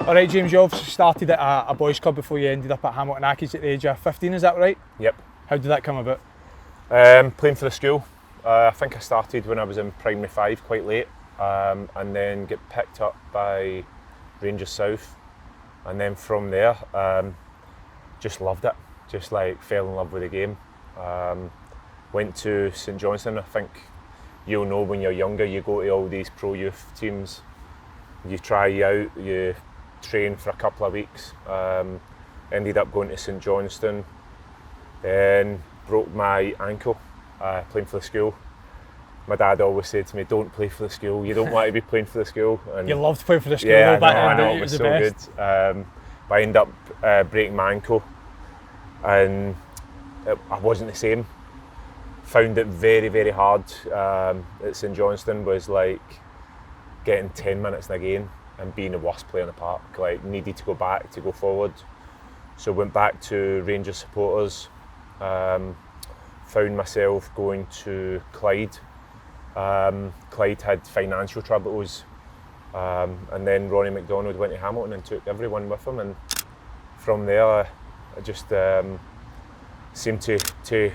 Alright James, you obviously started at a boys club before you ended up at Hamilton Accies at the age of 15, is that right? Yep. How did that come about? Playing for the school. I think I started when I was in primary 5, quite late, and then get picked up by Rangers South, and then from there just loved it, just like fell in love with the game. Went to St Johnstone. I think you'll know when you're younger, you go to all these pro youth teams, you try out, you train for a couple of weeks. Ended up going to St Johnstone, then broke my ankle playing for the school. My dad always said to me, don't play for the school, you don't want to be playing for the school. And you loved playing for the school yeah, though, back I then, know, it was so good. But I ended up breaking my ankle, and I wasn't the same. Found it very, very hard at St Johnstone. Was like getting 10 minutes in a game and being the worst player in the park. Like, needed to go back to go forward. So went back to Rangers supporters. Found myself going to Clyde. Clyde had financial troubles, and then Ronnie McDonald went to Hamilton and took everyone with him, and from there I just seemed to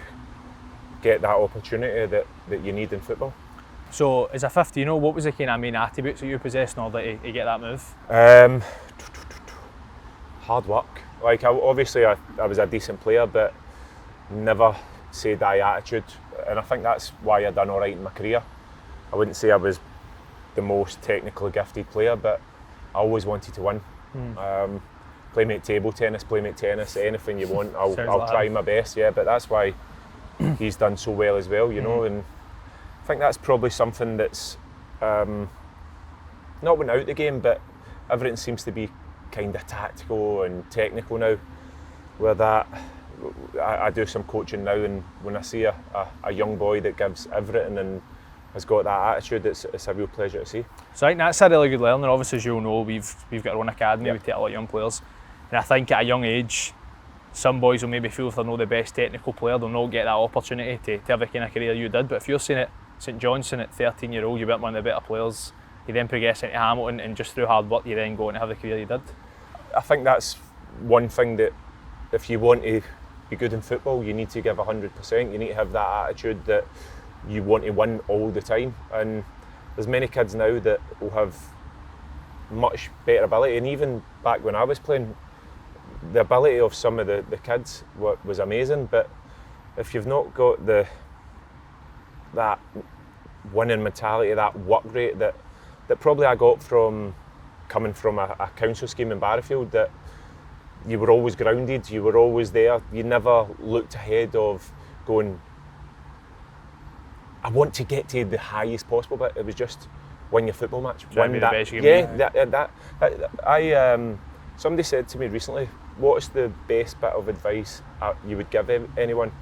get that opportunity that you need in football. So as a 15-year-old, what was the kind of main attributes that you possessed in order to get that move? Hard work. Like, obviously I was a decent player, but never say die attitude, and I think that's why I done all right in my career. I wouldn't say I was the most technically gifted player, but I always wanted to win. Playmate table tennis, playmate tennis, anything you want, I'll try my best. Yeah, but that's why he's done so well as well, you know. And I think that's probably something that's not went out the game, but everything seems to be kind of tactical and technical now. Where that I do some coaching now, and when I see a young boy that gives everything and has got that attitude, it's a real pleasure to see. So I think that's a really good learning. Obviously, as you'll know, we've got our own academy. We take a lot of young players, and I think at a young age, some boys will maybe feel if they're not the best technical player, they'll not get that opportunity to have the kind of career you did. But if you're seeing it, St Johnstone at 13-year-old, you weren't one of the better players. You then progress into Hamilton, and just through hard work, you then go on to have the career you did. I think that's one thing that if you want to be good in football, you need to give 100%. You need to have that attitude that you want to win all the time. And there's many kids now that will have much better ability. And even back when I was playing, the ability of some of the kids was amazing. But if you've not got that winning mentality, that work rate that probably I got from coming from a council scheme in Barrowfield, that you were always grounded, you were always there, you never looked ahead of going, I want to get to the highest possible bit. It was just win your football match. Win that. The best you can be. Somebody said to me recently, what's the best bit of advice you would give anyone?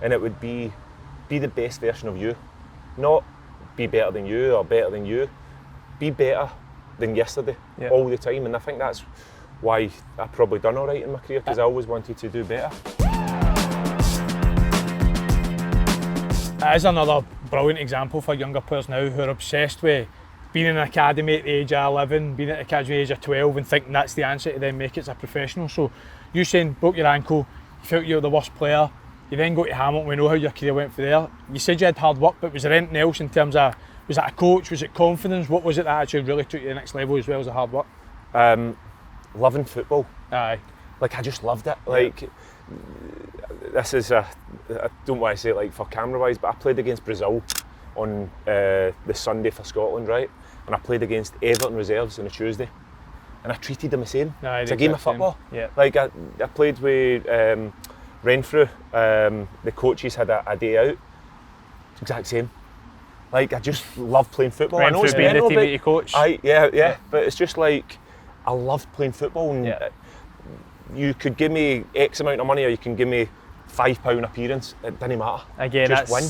And it would be the best version of you. Not be better than you or better than you. Be better than yesterday all the time. And I think that's why I've probably done all right in my career, because I always wanted to do better. It is another brilliant example for younger players now who are obsessed with being in an academy at the age of 11, being at the academy at the age of 12, and thinking that's the answer to then make it as a professional. So you saying broke your ankle, you felt you were the worst player, you then go to Hamilton, we know how your career went for there. You said you had hard work, but was there anything else in terms of, was that a coach, was it confidence, what was it that actually really took you to the next level as well as the hard work? Loving football. Aye. Like, I just loved it. Like, this is I don't want to say it like for camera wise, but I played against Brazil on the Sunday for Scotland, right? And I played against Everton reserves on a Tuesday, and I treated them the same. It's a game of football. Yeah. Like, I played with Renfrew. The coaches had a day out. It's exact same. Like, I just love playing football. Renfrew I know it's being the team that you coach. Yeah. But it's just like, I loved playing football, and you could give me X amount of money, or you can give me £5 appearance. It doesn't matter. Again, just win.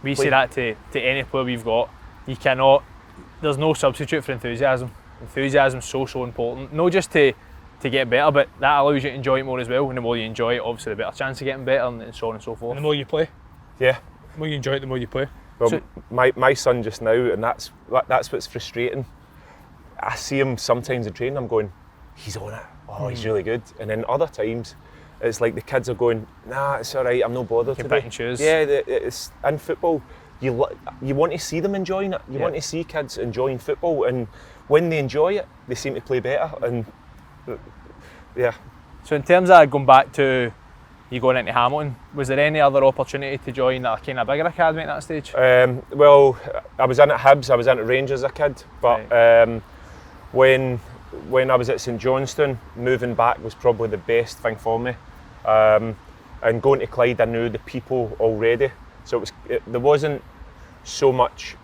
We say that to any player we've got. You cannot. There's no substitute for enthusiasm. Enthusiasm is so important. Not just to get better, but that allows you to enjoy it more as well. And the more you enjoy it, obviously, the better chance of getting better, and so on and so forth. And the more you play. Yeah. The more you enjoy it, the more you play. Well, so, my son just now, and that's what's frustrating. I see him sometimes in training, I'm going, he's on it. Oh, he's really good. And then other times, it's like the kids are going, nah, it's all right, I'm not bothered today. Pick and choose. Yeah, it's in football. You want to see them enjoying it. You want to see kids enjoying football, and when they enjoy it, they seem to play better. And yeah. So in terms of going back to you going into Hamilton, was there any other opportunity to join a kind of bigger academy at that stage? Well, I was in at Hibs, I was in at Rangers as a kid, but right. When I was at St Johnstone, moving back was probably the best thing for me. And going to Clyde, I knew the people already, so there wasn't so much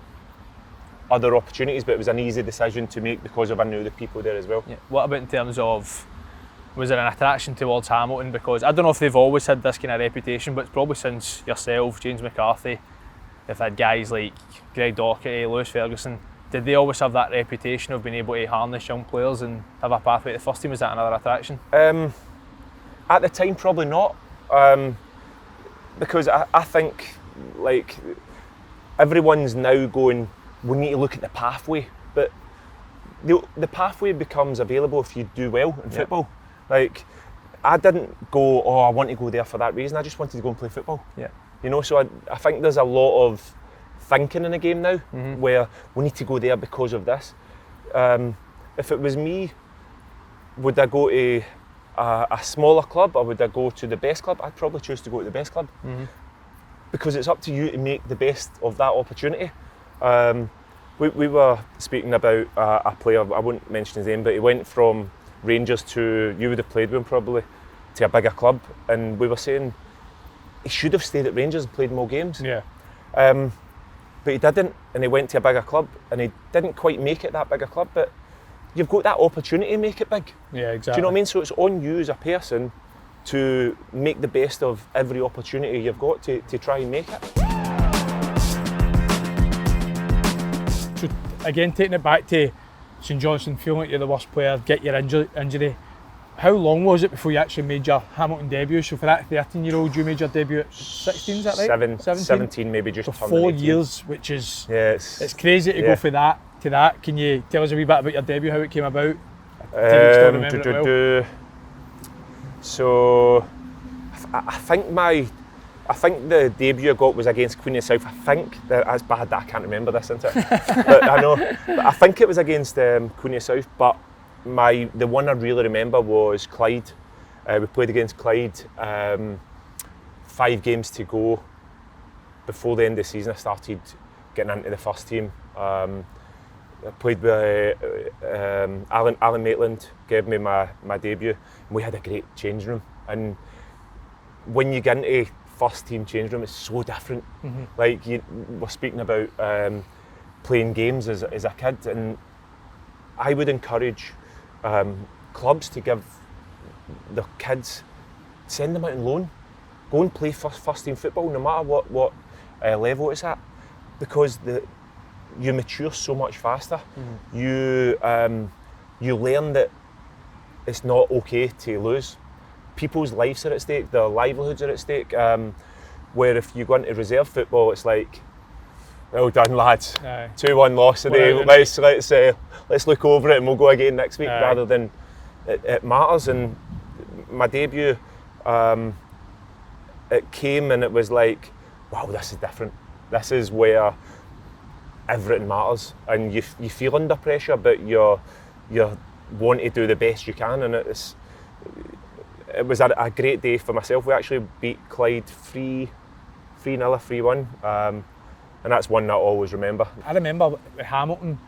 other opportunities, but it was an easy decision to make because I knew the people there as well. Yeah. What about in terms of, was there an attraction towards Hamilton? Because I don't know if they've always had this kind of reputation, but it's probably since yourself, James McCarthy, they've had guys like Greg Docherty, Lewis Ferguson. Did they always have that reputation of being able to harness young players and have a pathway to the first team? Was that another attraction? At the time, probably not, because I think like everyone's now going, we need to look at the pathway, but the pathway becomes available if you do well in football. Like, I didn't go, oh, I want to go there for that reason. I just wanted to go and play football. Yeah. You know, so I think there's a lot of thinking in the game now, where we need to go there because of this. If it was me, would I go to a smaller club or would I go to the best club? I'd probably choose to go to the best club, because it's up to you to make the best of that opportunity. We were speaking about a player, I won't mention his name, but he went from Rangers to, you would have played with him probably, to a bigger club, and we were saying he should have stayed at Rangers and played more games. Yeah. But he didn't, and he went to a bigger club, and he didn't quite make it that bigger club, but you've got that opportunity to make it big. Yeah, exactly. Do you know what I mean? So it's on you as a person to make the best of every opportunity you've got to try and make it. So again, taking it back to St Johnstone, feeling like you're the worst player, get your injury. How long was it before you actually made your Hamilton debut? So for that 13-year-old, you made your debut at 16, is that right? 17 maybe, just so turned 4 18. years, which is, it's crazy to go from that to that. Can you tell us a wee bit about your debut, how it came about? So I think the debut I got was against Queen of the South. I think that's bad that I can't remember this, isn't it? But I know. But I think it was against Queen of the South. But the one I really remember was Clyde. We played against Clyde. 5 games to go before the end of the season. I started getting into the first team. I played with Alan Maitland, gave me my debut, and we had a great change room. And when you get into first team change room, it's so different. Like we're speaking about playing games as a kid, and I would encourage clubs to give their kids, send them out on loan, go and play first team football, no matter what level it's at, because you mature so much faster. You learn that it's not okay to lose. People's lives are at stake, their livelihoods are at stake. Where if you go into reserve football, it's like, well done lads, 2-1 loss today. Let's look over it and we'll go again next week, rather than it matters. And my debut, it came and it was like, wow, this is different. This is where everything matters, and you feel under pressure, but you want to do the best you can. And it was a great day for myself. We actually beat Clyde 3-0, 3-1, and that's one that I always remember. I remember with Hamilton,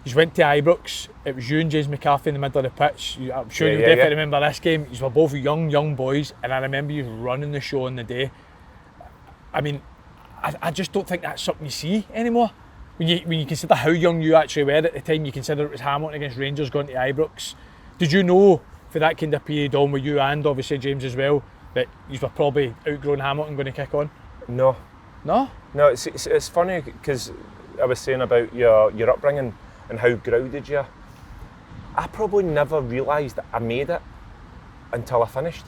you went to Ibrox. It was you and James McCarthy in the middle of the pitch. I'm sure you definitely remember this game. You were both young boys, and I remember you running the show on the day. I mean, I just don't think that's something you see anymore. When you consider how young you actually were at the time, you consider it was Hamilton against Rangers going to Ibrox. Did you know for that kind of period on with you and obviously James as well that you were probably outgrown Hamilton going to kick on? No. No? No, it's funny because I was saying about your upbringing and how grounded you are. I probably never realised that I made it until I finished.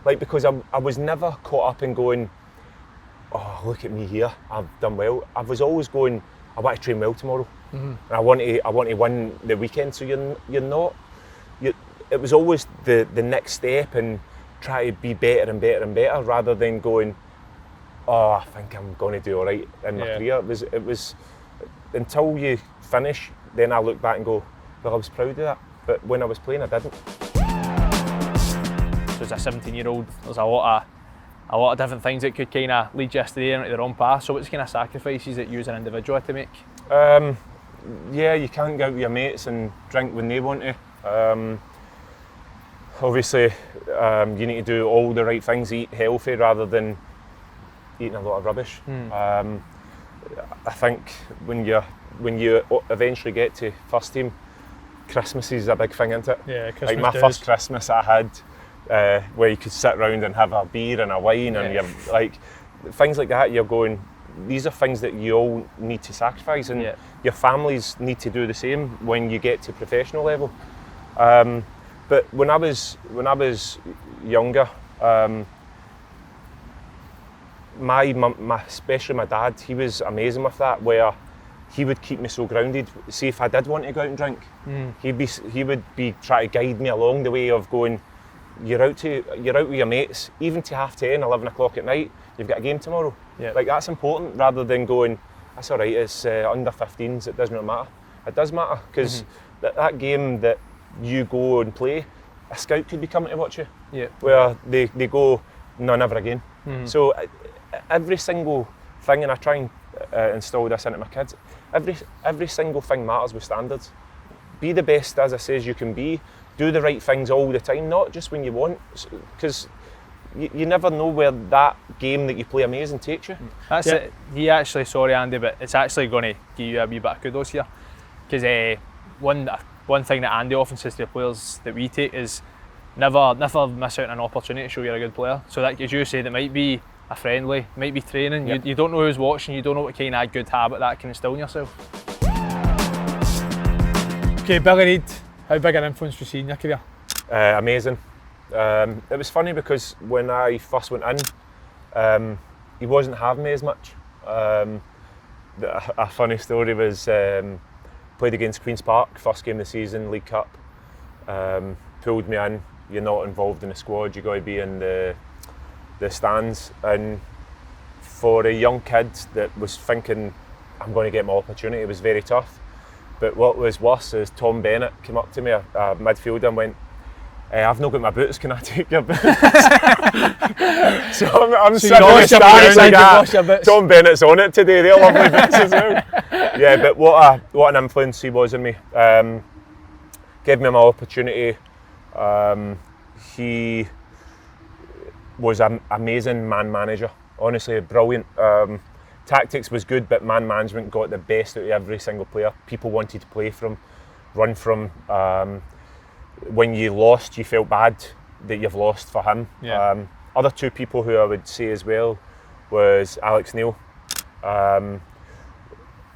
Like, because I was never caught up in going, oh, look at me here, I've done well. I was always going, I want to train well tomorrow, and I want to win the weekend. So you're not. it was always the next step and try to be better and better and better, rather than going, oh, I think I'm going to do all right in my career. It was until you finish, then I look back and go, well, I was proud of that, but when I was playing, I didn't. So as a 17-year-old, there's a lot of different things that could kind of lead you astray into the wrong path. So what's the kind of sacrifices that you as an individual had to make? Yeah, you can't go out with your mates and drink when they want to. Obviously, you need to do all the right things, eat healthy rather than eating a lot of rubbish. I think when you eventually get to first team, Christmas is a big thing, isn't it? Yeah, Christmas. Like my first Christmas I had, where you could sit around and have a beer and a wine, and you're like things like that. You're going, these are things that you all need to sacrifice, and your families need to do the same when you get to professional level. But when I was younger, my mum, especially my dad, he was amazing with that, where he would keep me so grounded. See, if I did want to go out and drink, he would be trying to guide me along the way of going, you're out with your mates, even to 10:30, 11 o'clock at night, you've got a game tomorrow. Like, that's important, rather than going, that's all right, it's under 15s, it doesn't really matter. It does matter, because that game that you go and play, a scout could be coming to watch you, where they go, no, never again. So every single thing, and I try and install this into my kids, every single thing matters with standards. Be the best, as I say, you can be. Do the right things all the time, not just when you want, because you never know where that game that you play amazing takes you. That's it. He actually, sorry Andy, but it's actually going to give you a wee bit of kudos here, because one thing that Andy often says to the players that we take is never miss out on an opportunity to show you're a good player. So that, as you said, it might be a friendly, might be training. You don't know who's watching, you don't know what kind of good habit that can instill in yourself. Okay, Billy Reid, how big an influence was he in your career? Amazing. It was funny because when I first went in, he wasn't having me as much. A funny story was, played against Queen's Park, first game of the season, League Cup. Pulled me in. You're not involved in the squad, you got to be in the stands. And for a young kid that was thinking, I'm going to get my opportunity, it was very tough. But what was worse is Tom Bennett came up to me, a midfielder, and went, I've not got my boots, can I take your boots? So I'm sitting in the stands like, Tom Bennett's on it today, they're lovely boots as well. Yeah, but what an influence he was on me. Gave me my opportunity. He was an amazing man manager, honestly, brilliant. Tactics was good, but man management got the best out of every single player. People wanted to run from. When you lost, you felt bad that you've lost for him. Other two people who I would say as well was Alex Neil.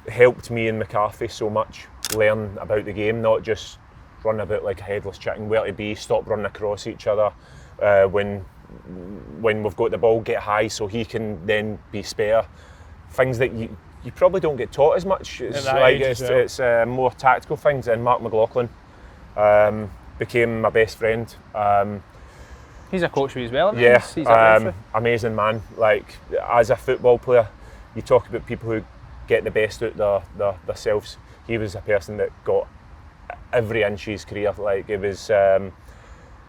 Helped me and McCarthy so much, learn about the game, not just run about like a headless chicken, where to be, stop running across each other. When we've got the ball, get high so he can then be spare. Things that you probably don't get taught as much. It's more tactical things. And Mark McLaughlin became my best friend. He's a coach for you as well, yeah, he's a amazing man. Like, as a football player, you talk about people who get the best out themselves. He was a person that got every inch of his career. Like, it was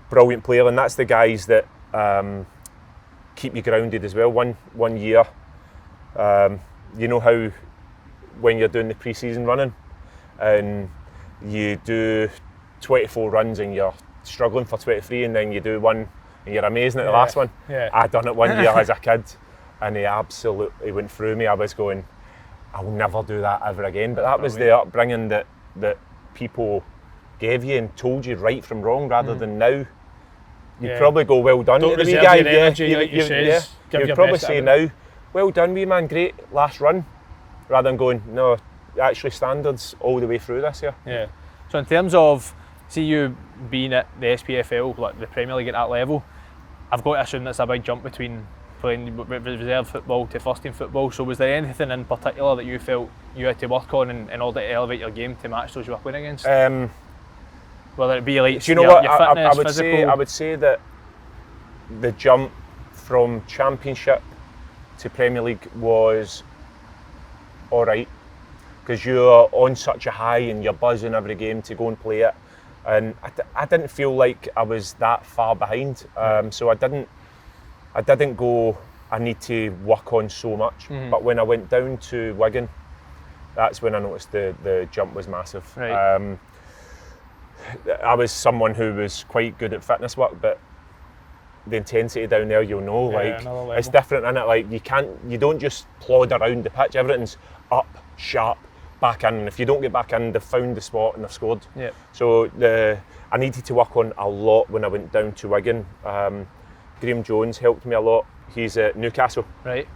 brilliant player, and that's the guys that keep you grounded as well. One year, you know how when you're doing the pre-season running and you do 24 runs and you're struggling for 23, and then you do one and you're amazing at the last one. I done it 1 year as a kid, and he absolutely went through me. I was going, I'll never do that ever again. But that was the upbringing that people gave you and told you right from wrong, rather than now. You'd probably go, well done to the wee guy. You'd probably say now, well done wee man, great last run, rather than going, no, actually standards all the way through this here. Yeah. So in terms of, see you being at the SPFL, like the Premier League at that level, I've got to assume that's a big jump between playing reserve football to first team football. So was there anything in particular that you felt you had to work on in order to elevate your game to match those you were playing against? Whether it be like Do you know your, what? your fitness, I would physical. say I would say that the jump from Championship to Premier League was all right, because you're on such a high and you're buzzing every game to go and play it, and I didn't feel like I was that far behind, so I didn't go, I need to work on so much. But when I went down to Wigan, that's when I noticed the jump was massive. Right. I was someone who was quite good at fitness work, but the intensity down there, you'll know, like it's different, innit? Like you don't just plod around the pitch. Everything's up, sharp, back in. And if you don't get back in, they've found the spot and they've scored. Yep. So I needed to work on a lot when I went down to Wigan. Graham Jones helped me a lot. He's at Newcastle. Right.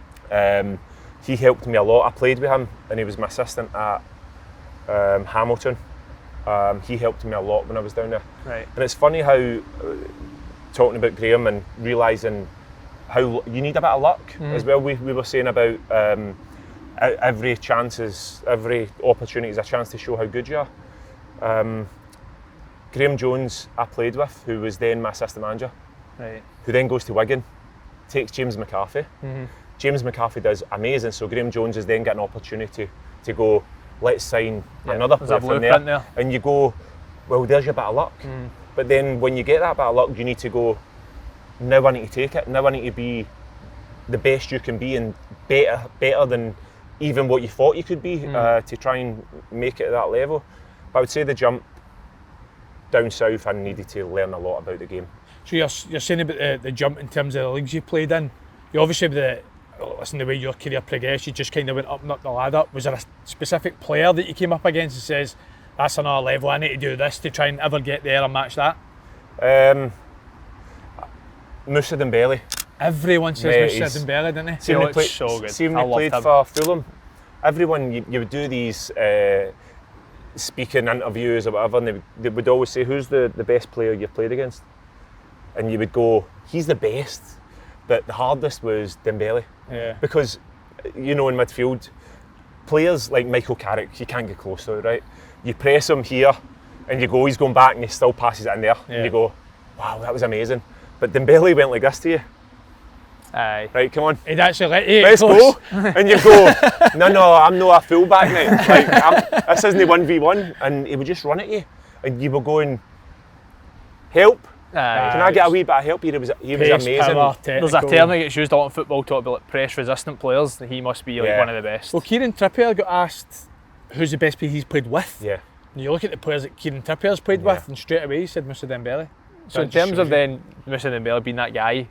He helped me a lot. I played with him, and he was my assistant at Hamilton. He helped me a lot when I was down there. Right. And it's funny how, talking about Graham and realising how you need a bit of luck as well. We were saying about every opportunity is a chance to show how good you are. Graham Jones I played with, who was then my assistant manager, Right. who then goes to Wigan, takes James McCarthy. James McCarthy does amazing, so Graham Jones is then getting an opportunity to go, let's sign another player from there. And you go, well, there's your bit of luck. But then when you get that bit of luck, you need to go, now I need to take it. Now I need to be the best you can be, and better than even what you thought you could be, to try and make it at that level. But I would say the jump down south, I needed to learn a lot about the game. So you're saying about the jump in terms of the leagues you played in. You obviously, the way your career progressed, you just kind of went up and up the ladder. Was there a specific player that you came up against and says, that's another level, I need to do this to try and ever get there and match that? Moussa Dembele. Everyone says Moussa Dembele, don't they? See when he so good. See when he played for Fulham, everyone, you would do these speaking interviews or whatever, and they would always say, who's the best player you've played against? And you would go, he's the best. But the hardest was Dembele. Yeah. Because, you know, in midfield, players like Michael Carrick, you can't get close to it, right? You press him here, and you go, he's going back, and he still passes it in there. Yeah. And you go, wow, that was amazing. But Dembele went like this to you. Aye. Right, come on. He'd actually let you Let's go. And you go, no, I'm not a fullback, mate. Like, this isn't 1v1. And he would just run at you. And you were going, help. Can I get a wee bit of help here? He was amazing. Power, there's a term that gets used a lot in football, talk about like press-resistant players. He must be like one of the best. Well, Kieran Trippier got asked who's the best player he's played with. Yeah. And you look at the players that Kieran Trippier's played with, and straight away he said Moussa Dembele. So in terms of then Moussa Dembele being that guy,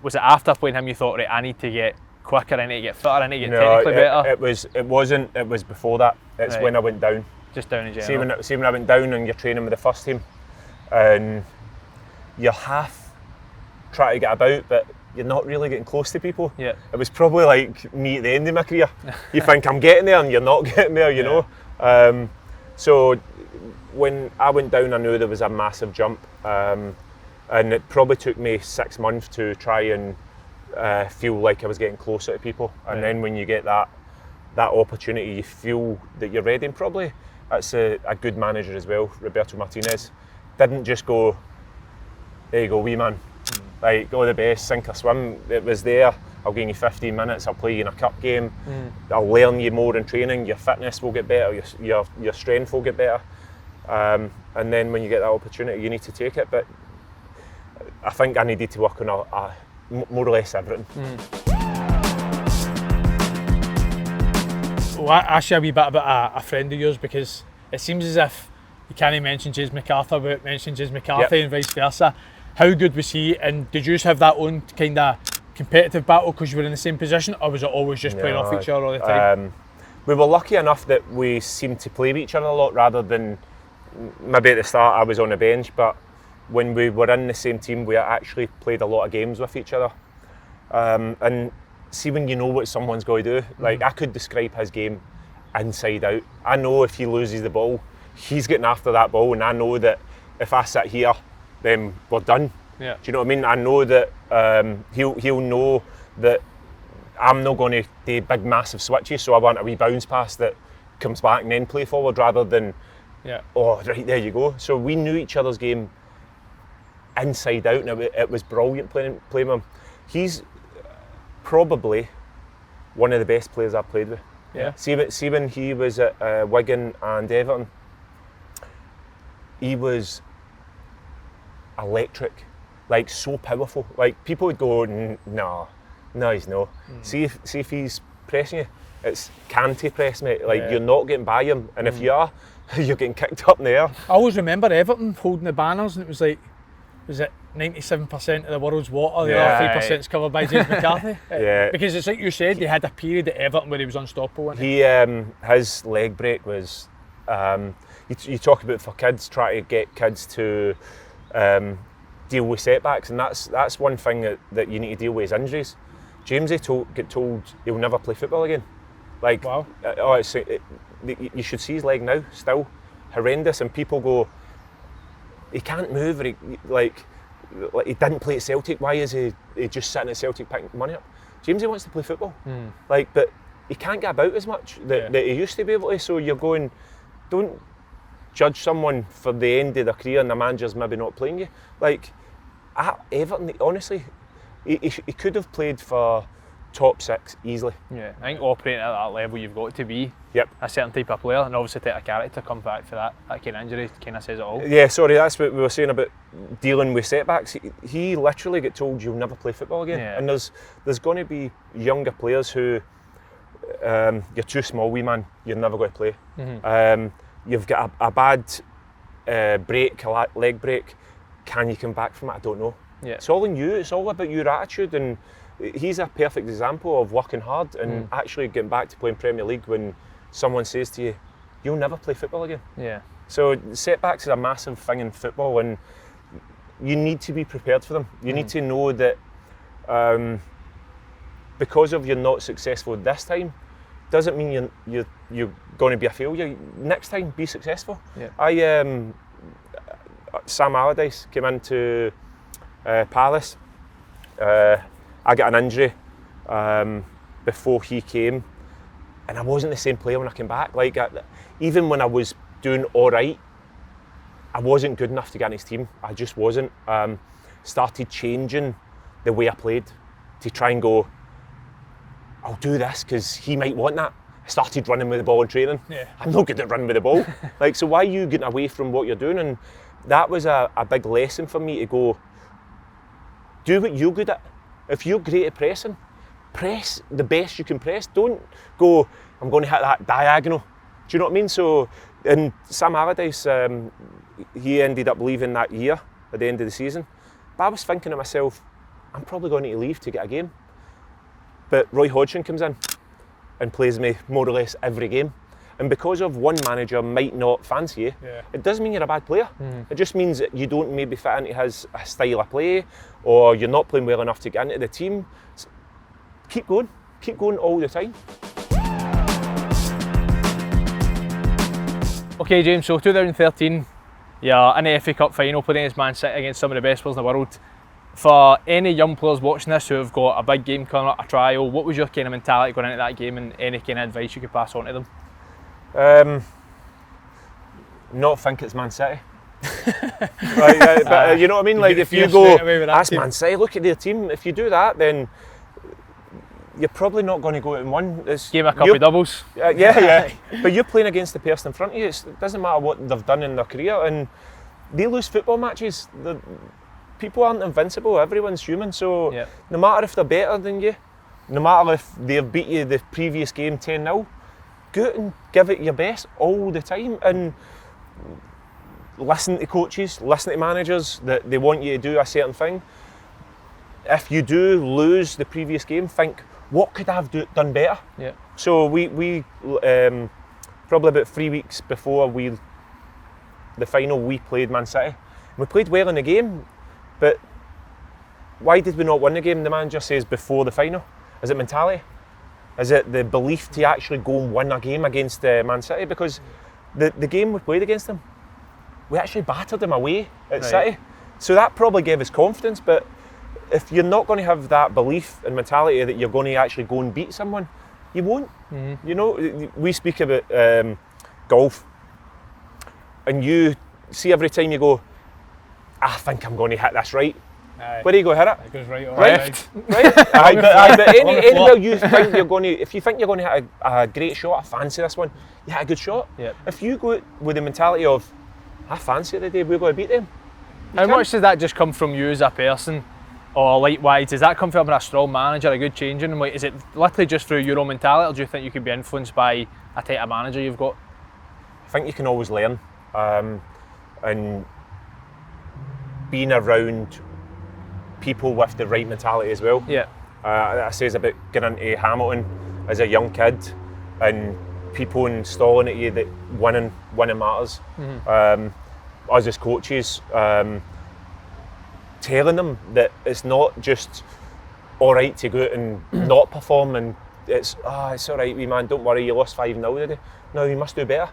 was it after playing him you thought, right, I need to get quicker, I need to get fitter, I need to get technically better? It wasn't. It was before that. It's when I went down. Just down in general. See when I went down and you're training with the first team, and you're half trying to get about, but you're not really getting close to people. Yeah. It was probably like me at the end of my career. You think I'm getting there and you're not getting there, you know. So when I went down, I knew there was a massive jump, and it probably took me 6 months to try and feel like I was getting closer to people. And then when you get that opportunity, you feel that you're ready. And probably that's a good manager as well, Roberto Martinez. Didn't just go, there you go, wee man. Like, all the best, sink or swim. It was there. I'll give you 15 minutes. I'll play you in a cup game. I'll learn you more in training. Your fitness will get better. Your strength will get better. And then when you get that opportunity, you need to take it. But I think I needed to work on more or less everything. Well, I ask you a wee bit about a friend of yours, because it seems as if you can't mention James McArthur without mentioning James McCarthy, and vice versa. How good was he, and did you have that own kind of competitive battle because you were in the same position, or was it always just playing off each other all the time? We were lucky enough that we seemed to play with each other a lot, rather than maybe at the start I was on the bench, but when we were in the same team we actually played a lot of games with each other. And see, when you know what someone's going to do, like I could describe his game inside out. I know if he loses the ball, he's getting after that ball, and I know that if I sit here, then we're done. Yeah. Do you know what I mean? I know that he'll know that I'm not going to do big massive switches, so I want a wee bounce pass that comes back and then play forward, rather than Yeah. Oh, right, there you go. So we knew each other's game inside out, and it was brilliant playing with him. He's probably one of the best players I've played with. Yeah. See when he was at Wigan and Everton, he was electric, like so powerful. Like people would go, no, he's not. See if he's pressing you, it's canty press, mate. Like you're not getting by him, and if you are, you're getting kicked up in the air. I always remember Everton holding the banners, and it was like, was it 97% of the world's water, the other 3% is covered by James McCarthy? Yeah. Because it's like you said, he had a period at Everton where he was unstoppable. His leg break was, you talk about for kids, try to get kids to deal with setbacks, and that's one thing that you need to deal with is injuries. Jamesy get told he'll never play football again. Like, wow. You should see his leg now, still horrendous, and people go, he can't move, or like he didn't play at Celtic. Why is he just sitting at Celtic picking money up? Jamesy wants to play football, but he can't get about as much that he used to be able to. So you're going, don't judge someone for the end of their career and the manager's maybe not playing you. Like at Everton, honestly, he could have played for top 6 easily. Yeah, I think operating at that level, you've got to be Yep. a certain type of player, and obviously take a character to come back for that kind of injury kind of says it all. Yeah, sorry, that's what we were saying about dealing with setbacks. He literally get told you'll never play football again, and there's going to be younger players who you're too small, wee man, you're never going to play. You've got a bad break, a leg break. Can you come back from it? I don't know. Yeah. It's all in you. It's all about your attitude, and he's a perfect example of working hard and actually getting back to playing Premier League when someone says to you, you'll never play football again. Yeah. So setbacks is a massive thing in football, and you need to be prepared for them. You need to know that because of you're not successful this time, doesn't mean you're going to be a failure. Next time, be successful. Yeah. Sam Allardyce came into Palace. I got an injury before he came, and I wasn't the same player when I came back. Like even when I was doing all right, I wasn't good enough to get in his team. I just wasn't. Started changing the way I played to try and go, I'll do this because he might want that. I started running with the ball in training. Yeah. I'm not good at running with the ball. Like, so why are you getting away from what you're doing? And that was a big lesson for me to go, do what you're good at. If you're great at pressing, press the best you can press. Don't go, I'm going to hit that diagonal. Do you know what I mean? So, and Sam Allardyce, he ended up leaving that year at the end of the season. But I was thinking to myself, I'm probably going to leave to get a game. But Roy Hodgson comes in and plays me more or less every game. And because of one manager might not fancy you, it doesn't mean you're a bad player. It just means that you don't maybe fit into his style of play, or you're not playing well enough to get into the team. So keep going all the time. Okay, James, so 2013, you're in the FA Cup final playing against Man City, against some of the best players in the world. For any young players watching this who have got a big game coming up, a trial, what was your kind of mentality going into that game, and any kind of advice you could pass on to them? Not think it's Man City. But you know what I mean? Like if you go, that's Man City, look at their team. If you do that, then you're probably not going to go out and win. Game a couple of doubles. Yeah. But you're playing against the person in front of you. It doesn't matter what they've done in their career, and they lose football matches. People aren't invincible. Everyone's human. So no matter if they're better than you, no matter if they've beat you the previous game 10-0, go out and give it your best all the time, and listen to coaches, listen to managers that they want you to do a certain thing. If you do lose the previous game, think, what could I have done better? Yeah. So we probably about 3 weeks before the final, we played Man City. We played well in the game, but why did we not win the game? The manager says before the final. Is it mentality? Is it the belief to actually go and win a game against Man City? Because the game we played against them, we actually battered them away at City. So that probably gave us confidence, but if you're not going to have that belief and mentality that you're going to actually go and beat someone, you won't. You know, we speak about golf. and you see every time you go, I think I'm going to hit this right. Aye. Where do you go hit it? It goes right. Right. Aye, but anywhere you think you're going to, if you think you're going to hit a great shot, I fancy this one, you hit a good shot. Yep. If you go with the mentality of, I fancy it today, we're going to beat them. How much does that just come from you as a person? Or likewise, does that come from having a strong manager, a good changing room? Like, is it literally just through your own mentality, or do you think you could be influenced by a type of manager you've got? I think you can always learn, and being around people with the right mentality as well. Yeah. I says about getting into Hamilton as a young kid, and people installing at you that winning matters. Us as coaches, telling them that it's not just all right to go out and not perform, and it's all right, wee man, don't worry, you lost 5-0 today. No, you must do better.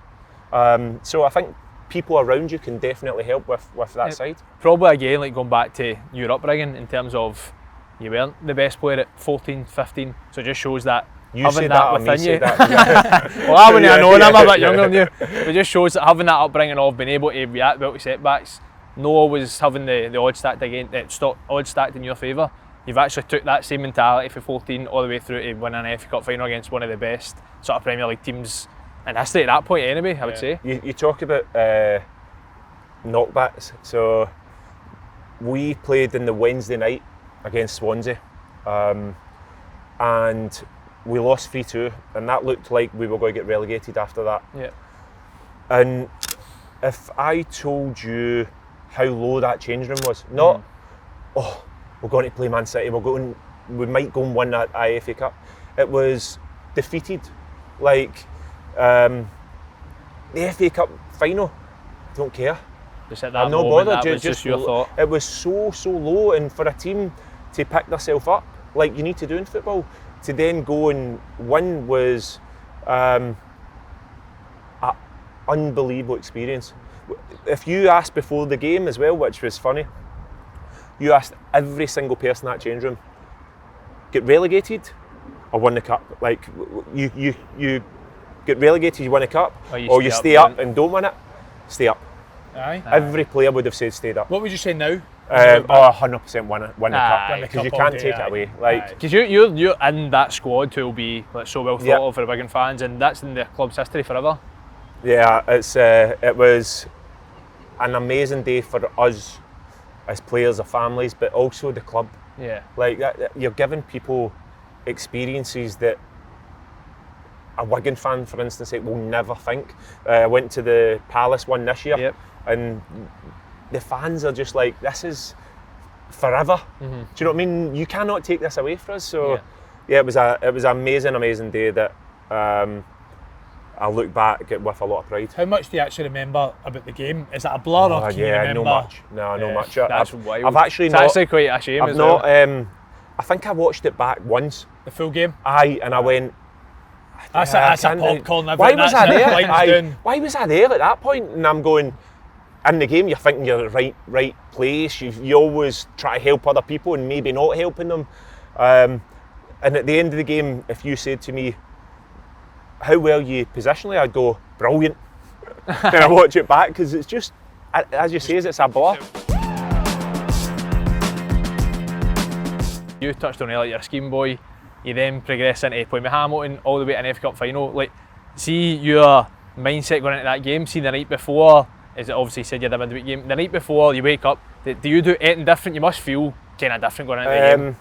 So I think people around you can definitely help with that side. Probably again, like going back to your upbringing in terms of you weren't the best player at 14, 15, so it just shows that You having say that that, within you. That, Well, I wouldn't have known, I'm a bit younger than you. It just shows that having that upbringing of being able to react well to setbacks, no always having the odds stacked odds stacked in your favour. You've actually took that same mentality for 14 all the way through to winning an FA Cup final against one of the best sort of Premier League teams in history at that point anyway, I would say. You talk about knockbacks. So we played in the Wednesday night against Swansea, and we lost 3-2, and that looked like we were going to get relegated after that. Yeah. And if I told you how low that change room was, not we're going to play Man City, we might go and win that FA Cup. It was defeated. Like the FA Cup final, don't care. Just at that I'm not moment, bothered. that was just your thought. It was so low, and for a team to pick themselves up like you need to do in football, to then go and win was an unbelievable experience. If you asked before the game as well, which was funny, you asked every single person in that change room, get relegated or win the cup. Like you get relegated, you win a cup, or you stay up and don't win it, stay up. Aye. Every player would have said stayed up. What would you say now? 100% win the cup, Win the because cup you all can't day, take it aye. away. Like, Because you're in that squad who will be like, so well thought of for the Wigan fans, and that's in the club's history forever. yeah, it was an amazing day for us as players or families, but also the club. Yeah. Like that, you're giving people experiences that a Wigan fan, for instance, will never think. I went to the Palace one this year, and the fans are just like, this is forever. Do you know what I mean? You cannot take this away from us. So it was an amazing day that I look back at with a lot of pride. How much do you actually remember about the game? Is it a blur or can you remember? No much. No, no much. That's wild. I've actually it's not. actually quite a shame I've as not. well. I think I watched it back once. The full game? Aye, and I went. That's a popcorn. Why was I there? Aye. Why was I there at that point? And I'm going. In the game, you're thinking you're in the right place. You always try to help other people and maybe not helping them. And at the end of the game, if you said to me, how well you positionally, I'd go, brilliant. Then I watch it back, because it's just, as you say, it's a blur. You touched on earlier, you're a scheme boy. You then progress into playing with Hamilton all the way to an FA Cup final. Like, see your mindset going into that game. See the night before. As it obviously said, you had a midweek game. The night before you wake up, do you do anything different? You must feel kind of different going into the game.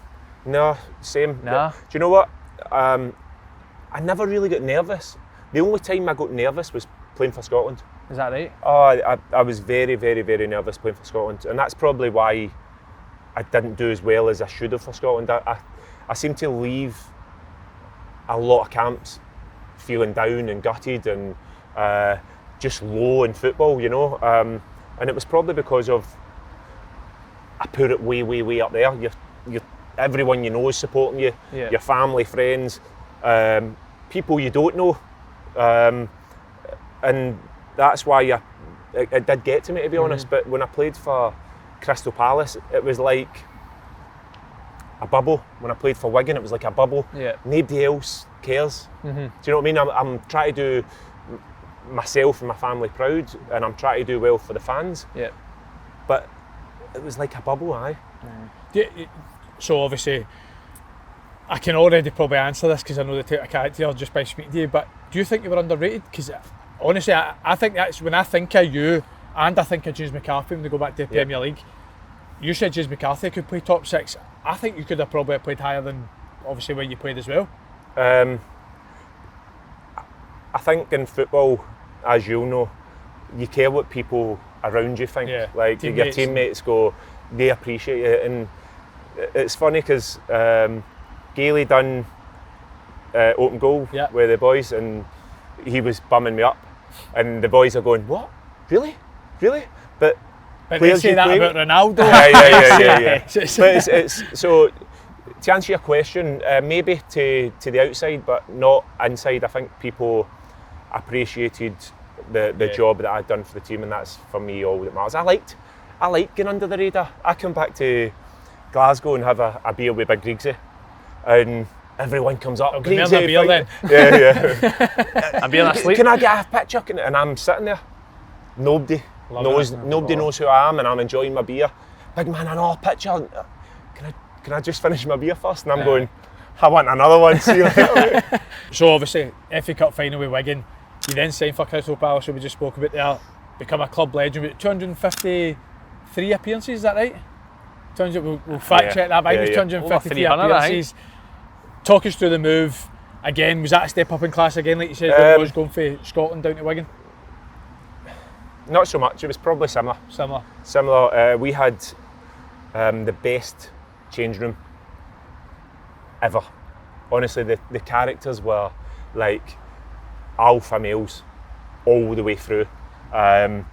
No, same. Nah. Do you know what? I never really got nervous. The only time I got nervous was playing for Scotland. Is that right? Oh, I was very, very, very nervous playing for Scotland, and that's probably why I didn't do as well as I should have for Scotland. I seem to leave a lot of camps feeling down and gutted and just low in football, you know. And it was probably because of I put it way, way, way up there. You're everyone you know is supporting you. Yeah. Your family, friends, people you don't know, and that's why it did get to me, to be honest. But when I played for Crystal Palace, it was like a bubble. When I played for Wigan, it was like a bubble. Yeah. Nobody else cares. Do you know what I mean? I'm trying to do myself and my family proud, and I'm trying to do well for the fans. Yeah. But it was like a bubble, aye. So obviously, I can already probably answer this because I know the type of character just by speaking to you, but do you think you were underrated? Because honestly, I think that's when I think of you, and I think of James McCarthy when we go back to the Premier League. You said James McCarthy could play top 6. I think you could have probably played higher than obviously where you played as well. I think in football, as you'll know, you care what people around you think. Like your teammates go, they appreciate it. And it's funny because Gailey done open goal with the boys, and he was bumming me up, and the boys are going, "What? Really? But they say that about Ronaldo." Yeah. But it's so. To answer your question, maybe to the outside, but not inside. I think people appreciated the job that I'd done for the team, and that's for me all that matters. I liked getting under the radar. I come back to Glasgow and have a beer with Big Griegsy, and everyone comes up. Griegsy, beer then. Yeah. A beer asleep. Can I get a picture? And I'm sitting there. Nobody knows who I am, and I'm enjoying my beer. Big man, I know a picture. Can I just finish my beer first? And I'm going, I want another one. See you later. So obviously, FA Cup final with Wigan. You then signed for Crystal Palace, who we just spoke about there. Become a club legend with 253 appearances, is that right? We'll fact check that, but I think it was 253 appearances. Talk us through the move. Again, was that a step up in class again, like you said, when it was going from Scotland down to Wigan? Not so much, it was probably similar. We had the best change room ever. Honestly, the characters were like alpha males all the way through. The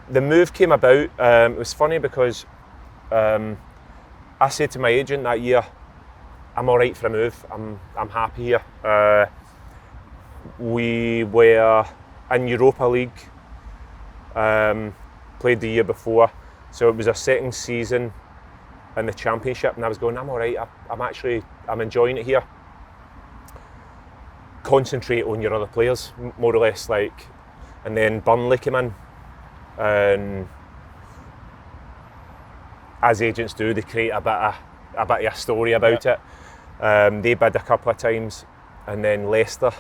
move came about, it was funny because I said to my agent that year, I'm all right for a move, I'm happy here. We were in Europa League, played the year before, so it was our second season in the Championship, and I was going, I'm all right, I'm enjoying it here. Concentrate on your other players, more or less, like. And then Burnley came in, and as agents do, they create a bit of a story about it. They bid a couple of times, and then Leicester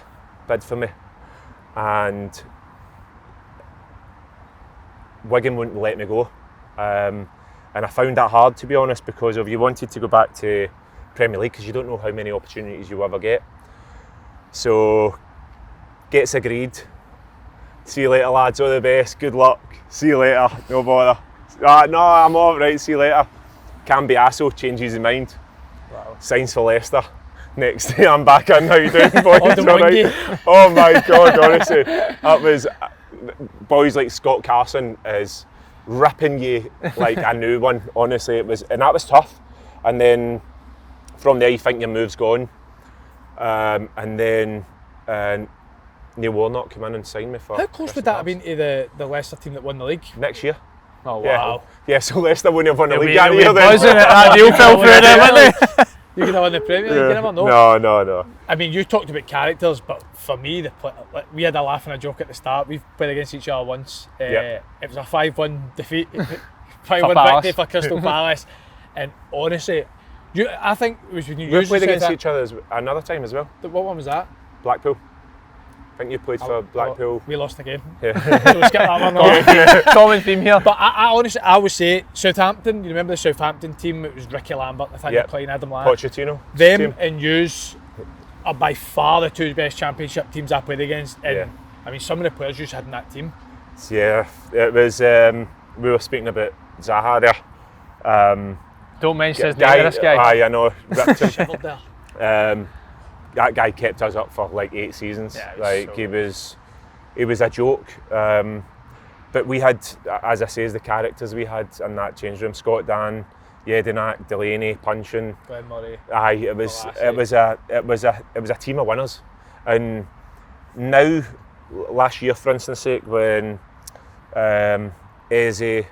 bid for me, and Wigan wouldn't let me go. And I found that hard, to be honest, because if you wanted to go back to Premier League, because you don't know how many opportunities you ever get. So, gets agreed. See you later, lads, all the best, good luck. See you later, no bother. No, I'm all right, see you later. Cambiasso changes his mind. Wow. Signs for Leicester. Next day I'm back in, how you doing, boys? Right? Oh my God, honestly. That was, boys like Scott Carson is ripping you like a new one, honestly. It was, and that was tough. And then from there you think your move's gone. And then Neil Warnock came in and signed me for. How close would that have been to the Leicester team that won the league? Next year. Oh wow. Yeah, so Leicester wouldn't have won the league that year then. Wasn't it? That deal fell through then, wouldn't it? You could have won the Premier League, you never know. No. I mean, you talked about characters, but for me, we had a laugh and a joke at the start. We've played against each other once. It was a 5-1 defeat, 5-1 victory for Crystal Palace. And honestly, I think it was when you played against each other another time as well. What one was that? Blackpool. I think you played for Blackpool. We lost the game. Yeah. So skip that one off. Common theme here. But I honestly, I would say Southampton. You remember the Southampton team? It was Ricky Lambert, Nathaniel Klein, Adam Lambert. Pochettino. Them team. and yous are by far the two best Championship teams I played against. And I mean, some of the players you had in that team. Yeah, it was. We were speaking about Zaha there. Don't mention his name, this guy. Aye, I know. Shivered there. That guy kept us up for like 8 seasons. Yeah, like he was a joke. But we had, as I say, the characters we had in that change room: Scott Dan, Jedinak, Delaney, Puncheon. Glenn Murray. Aye, it was a team of winners. And now, last year, for instance' sake, when Eze,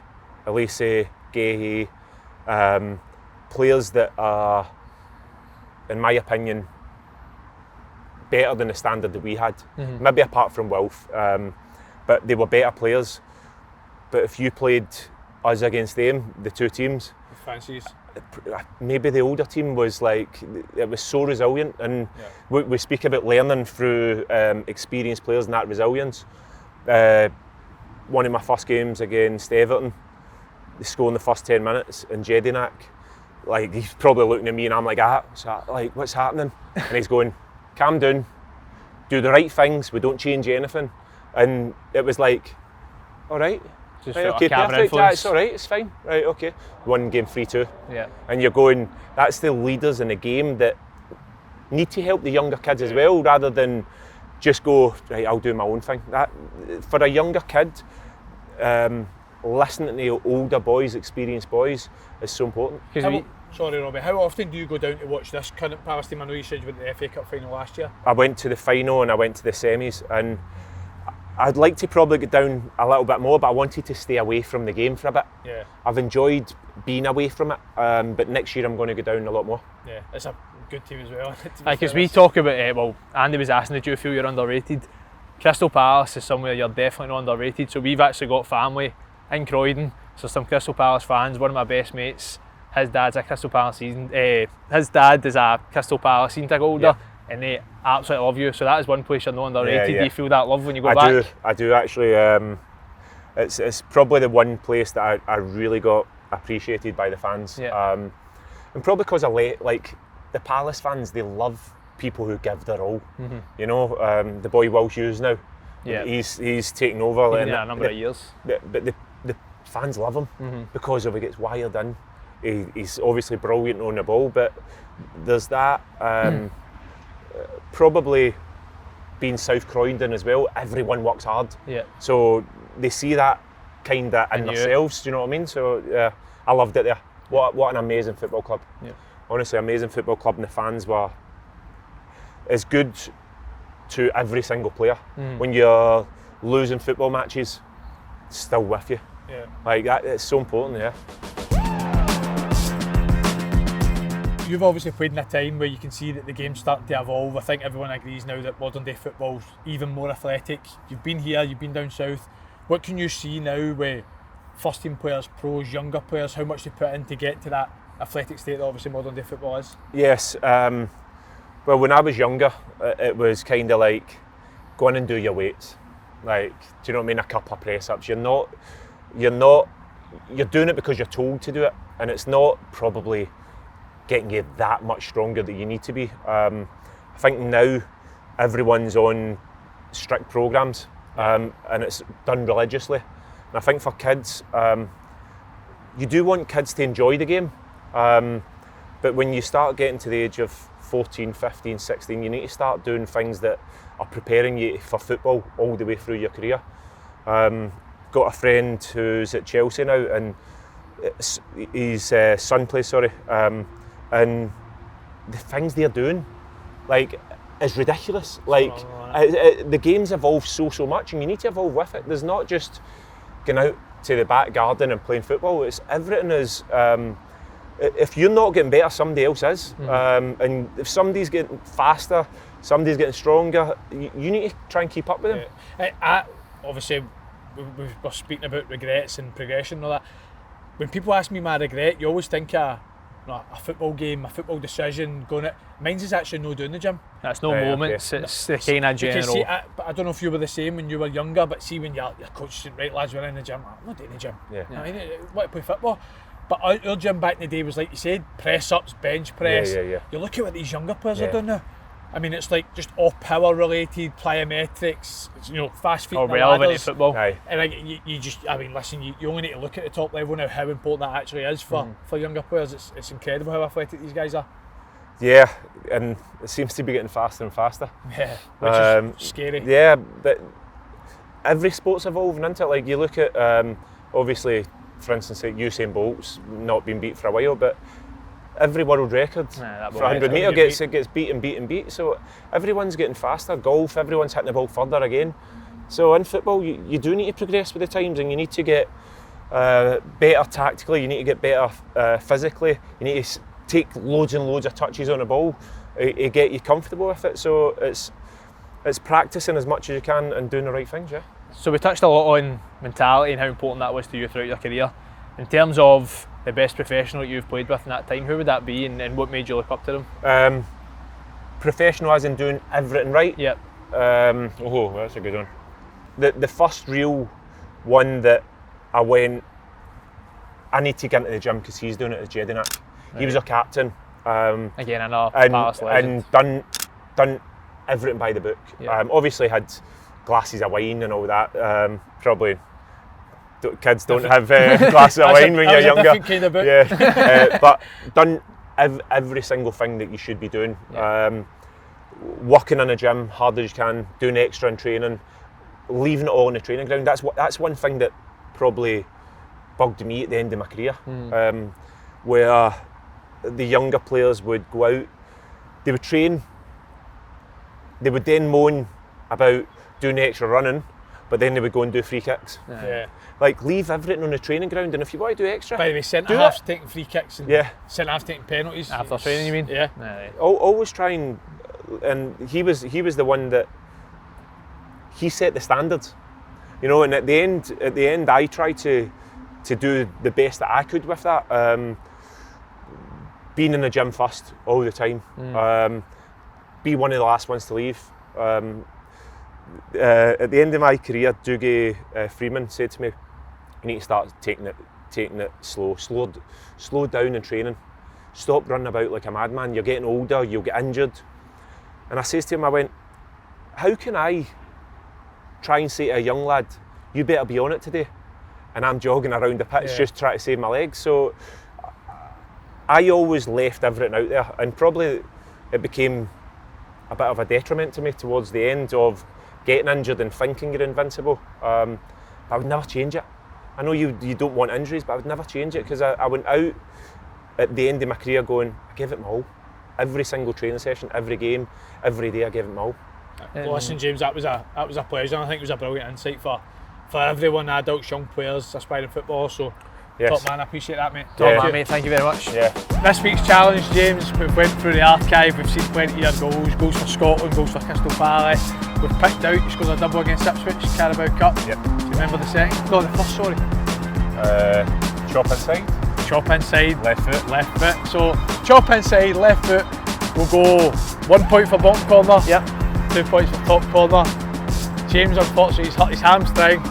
Elise, Gahey, players that are, in my opinion, better than the standard that we had. Maybe apart from Wilf, but they were better players. But if you played us against them, the two teams, fancies. Maybe the older team was like, it was so resilient, and we speak about learning through experienced players and that resilience. One of my first games against Everton, they score in the first 10 minutes, and Jedinak, like, he's probably looking at me and I'm like, what's happening? And he's going, calm down, do the right things, we don't change anything. And it was like, all right. Just right, felt okay, a cabin perfect, influence. it's all right, it's fine, right, okay. Won game 3-2. Yeah. And you're going, that's the leaders in the game that need to help the younger kids as well, rather than just go, right, I'll do my own thing. That, for a younger kid, listening to older boys, experienced boys, is so important. Sorry, Robbie, how often do you go down to watch this current Palace team? I know you said you went to the FA Cup final last year. I went to the final and I went to the semis, and I'd like to probably get down a little bit more, but I wanted to stay away from the game for a bit. Yeah. I've enjoyed being away from it, but next year I'm going to go down a lot more. Yeah, it's a good team as well. Because we talk about, Andy was asking, did you feel you're underrated? Crystal Palace is somewhere you're definitely not underrated. So we've actually got family in Croydon, so some Crystal Palace fans. One of my best mates, his dad's a Crystal Palace season. His dad is a Crystal Palace season ticket holder, and they absolutely love you. So that is one place you're not underrated. Yeah. Do you feel that love when you go back? I do actually. It's probably the one place that I really got appreciated by the fans. Yeah. And probably because like the Palace fans, they love people who give their all. You know, the boy Will Hughes now. Yeah. He's taken over. Been there a number of years. But the fans love him because of he gets wired in. He's obviously brilliant on the ball, but there's that. Probably being South Croydon as well, everyone works hard. Yeah. So they see that kind of in And you. themselves, do you know what I mean? So yeah, I loved it there. What an amazing football club. Yeah. Honestly, amazing football club, and the fans were as good to every single player. When you're losing football matches, still with you. Yeah. Like that, it's so important, yeah. You've obviously played in a time where you can see that the game's starting to evolve. I think everyone agrees now that modern day football's even more athletic. You've been here, you've been down south. What can you see now with first team players, pros, younger players, how much they put in to get to that athletic state that obviously modern day football is? Yes, well, when I was younger, it was kind of like, go in and do your weights. Like, do you know what I mean? A couple of press ups. You're doing it because you're told to do it, and it's not probably getting you that much stronger that you need to be. I think now everyone's on strict programs, and it's done religiously. And I think for kids, you do want kids to enjoy the game, but when you start getting to the age of 14, 15, 16, you need to start doing things that are preparing you for football all the way through your career. Got a friend who's at Chelsea now, and his son plays, and the things they're doing, like, is ridiculous. Like, the game's evolved so much, and you need to evolve with it. There's not just going out to the back garden and playing football. It's everything is. If you're not getting better, somebody else is. And if somebody's getting faster, somebody's getting stronger, you need to try and keep up with them. Obviously, we're speaking about regrets and progression and all that. When people ask me my regret, you always think of a football game, a football decision, going at. Mine's is actually no doing the gym. That's no moments, okay. It's the kind of general. See, but I don't know if you were the same when you were younger, but see when your coach said, right lads, we're in the gym, I'm not doing the gym. Yeah. I mean, I want to play football. But our gym back in the day was, like you said, press ups, bench press. Yeah. You look at what these younger players are doing now. I mean, it's like just all power related, plyometrics, fast feet. All relevant to football. Aye. And like, listen, you only need to look at the top level now, how important that actually is for younger players. It's incredible how athletic these guys are. Yeah, and it seems to be getting faster and faster. Yeah, which is scary. Yeah, but every sport's evolving, isn't it? Like, you look at, obviously, for instance, Usain Bolt's not been beat for a while, but every world record for 100 metre gets beat. So everyone's getting faster. Golf, everyone's hitting the ball further again. So in football, you do need to progress with the times, and you need to get better tactically. You need to get better physically. You need to take loads and loads of touches on the ball to get you comfortable with it. So it's practicing as much as you can and doing the right things, yeah. So we touched a lot on mentality and how important that was to you throughout your career. In terms of the best professional that you've played with in that time, who would that be, and what made you look up to them? Professional as in doing everything right? Yep. Oh, that's a good one. The first real one that I went, I need to get into the gym because he's doing it as Jedinak. Right. He was our captain. Again, another Palace legend. And done everything by the book. Yep. Obviously had glasses of wine and all that. Probably kids don't have glasses of wine when you're younger. Different kind of book. Yeah, but done every single thing that you should be doing. Yep. Working in a gym hard as you can, doing extra in training, leaving it all on the training ground. That's one thing that probably bugged me at the end of my career, where the younger players would go out, they would train, they would then moan about doing extra running, but then they would go and do free kicks. Yeah. Like, leave everything on the training ground, and if you want to do extra, by the way, centre halves taking free kicks and centre halves taking penalties after training, you mean? Yeah. Always try and he was the one that he set the standards, you know. And at the end, I tried to do the best that I could with that. Being in the gym first all the time, be one of the last ones to leave. At the end of my career, Dougie Freeman said to me, "You need to start taking it slow down in training. Stop running about like a madman. You're getting older. You'll get injured." And I says to him, I went, "How can I try and say to a young lad, you better be on it today, and I'm jogging around the pitch just trying to save my legs?" So I always left everything out there, and probably it became a bit of a detriment to me towards the end of getting injured and thinking you're invincible. I would never change it. I know you don't want injuries, but I would never change it, because I went out at the end of my career going, I gave it my all. Every single training session, every game, every day, I gave it my all. Well, listen, James, that was a pleasure, and I think it was a brilliant insight for everyone, adults, young players, aspiring footballers. So, top man, I appreciate that, mate. Top man, mate. Thank you very much. Yeah. This week's challenge, James, we've went through the archive. We've seen plenty of your goals for Scotland, goals for Crystal Palace. We've picked out, you scored a double against Ipswich, Carabao Cup. Yep. Do you remember the second? No, the first, sorry. Chop inside. Chop inside. Left foot. Left foot. So, chop inside, left foot. We'll go 1 point for bottom corner. Yep. 2 points for top corner. James, unfortunately, he's hurt his hamstring.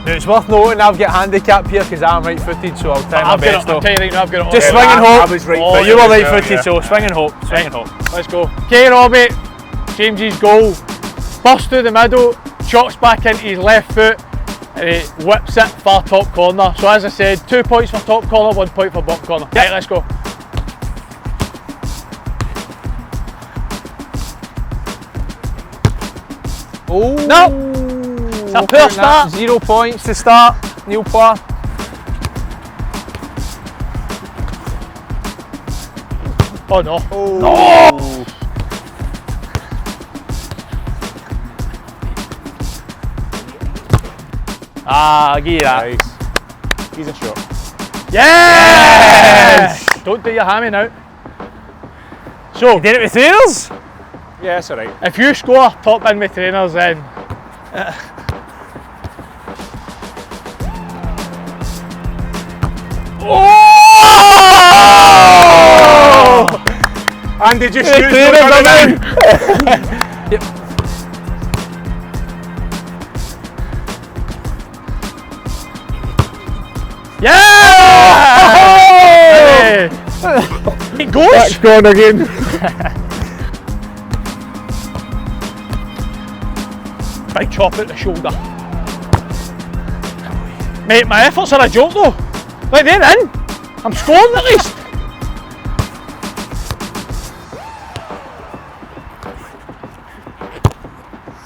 Now, it's worth noting I've got handicap here because I'm right-footed, so I'll try my best. I'll tell you right now, I've got it all. Just swing and hope. I was right-footed. You were right-footed, so swing and hope. Swing and hope. Let's go. Okay, Robbie. James's goal. Burst through the middle, chops back into his left foot, and he whips it far top corner. So as I said, 2 points for top corner, 1 point for bottom corner. Yep. Right, let's go. Oh no! It's a poor start. 0 points to start. New player. Oh no! Oh. No! I'll give you that. Nice. He's a shot. Yes! Don't do your hammy now. So, You did it with trainers? Yeah, it's alright. if you score top in with trainers, then And did you trainers shoot are in. Yep. yeah! It goes. That's gone again. Big chop at the shoulder. Mate, my efforts are a joke though. Like, they're in. I'm scoring at least.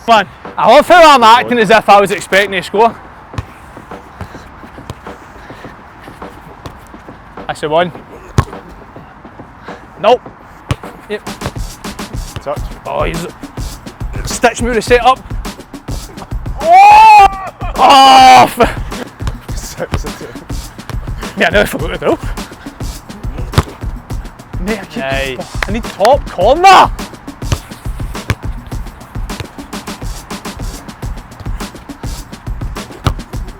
Come on. I love how I'm acting as if I was expecting to score. That's the one. Nope. Yep. Touch. Oh, he's stitch me with the set up. Oh! Yeah, I nearly forgot to do. Mate, I need top corner.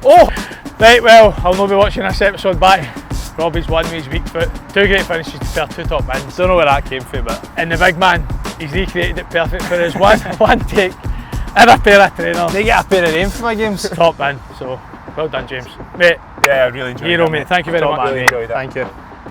Oh! Right, well, I'll not be watching this episode back. Robbie's won with his weak foot. 2 great finishes to pair 2 top bins. Don't know where that came from, but... And the big man, he's recreated it perfect for his one take and a pair of trainers. They get a pair of them for my games. Top bin, so well done, James. Mate, Yeah, I really enjoyed it. hero, mate. Thank you very Top much. man, Really mate. enjoyed it. Thank you.